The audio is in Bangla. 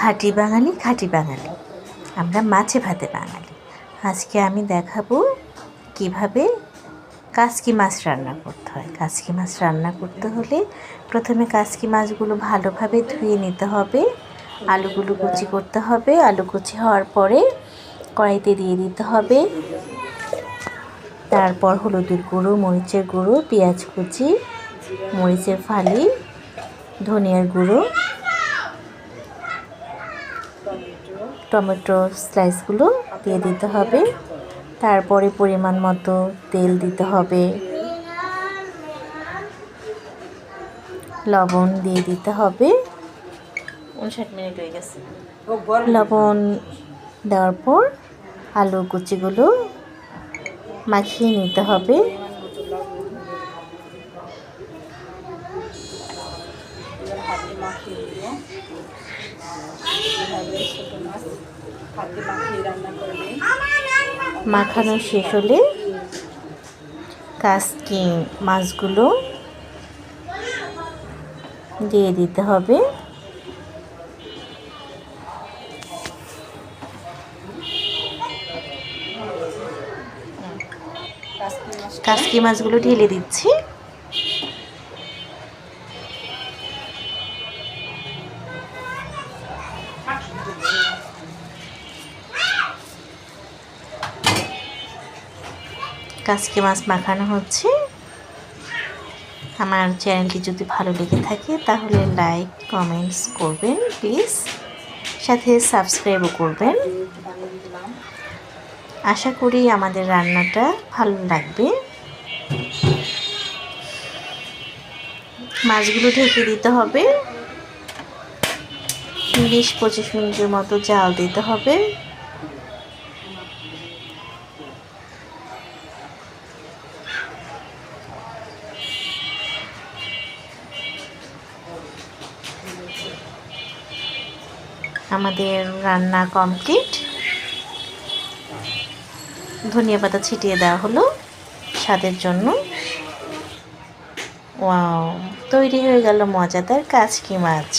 খাঁটি বাঙালি আমরা মাছে ভাতে বাঙালি। আজকে আমি দেখাবো কিভাবে কাচকি মাছ রান্না করতে হয়। কাচকি মাছ রান্না করতে হলে প্রথমে কাচকি মাছগুলো ভালোভাবে ধুয়ে নিতে হবে। আলুগুলো কুচি করতে হবে। আলু কুচি হওয়ার পরে কড়াইতে দিয়ে দিতে হবে। তারপর হলুদের গুঁড়ো, মরিচের গুঁড়ো, পেঁয়াজ কুচি, মরিচের ফালি, ধনিয়ার গুঁড়ো, টমেটো স্লাইসগুলো দিয়ে দিতে হবে। তারপরে পরিমাণ মতো তেল দিতে হবে, লবণ দিয়ে দিতে হবে। 59 মিনিট হয়ে গেছে। লবণ দেওয়ার পর আলু কুচিগুলো মাখিয়ে নিতে হবে। মাখানো শেষ হলে কাচকি মাছগুলো দিয়ে দিতে হবে। কাচকি মাছগুলো ঢেলে দিচ্ছি। কাচকি মাছ মাখানো হচ্ছে। আমার চ্যানেলটি যদি ভালো লেগে থাকে তাহলে লাইক কমেন্টস করবেন প্লিজ, সাথে সাবস্ক্রাইবও করবেন। আশা করি আমাদের রান্নাটা ভালো লাগবে। মাছগুলো ঢেকে দিতে হবে। 20-25 মিনিটের মতো জাল দিতে হবে। আমাদের রান্না কমপ্লিট। ধনিয়া পাতা ছিটিয়ে দেওয়া হলো স্বাদের জন্য। ওয়াও, তৈরি হয়ে গেল মজাদার কাচকি মাছ।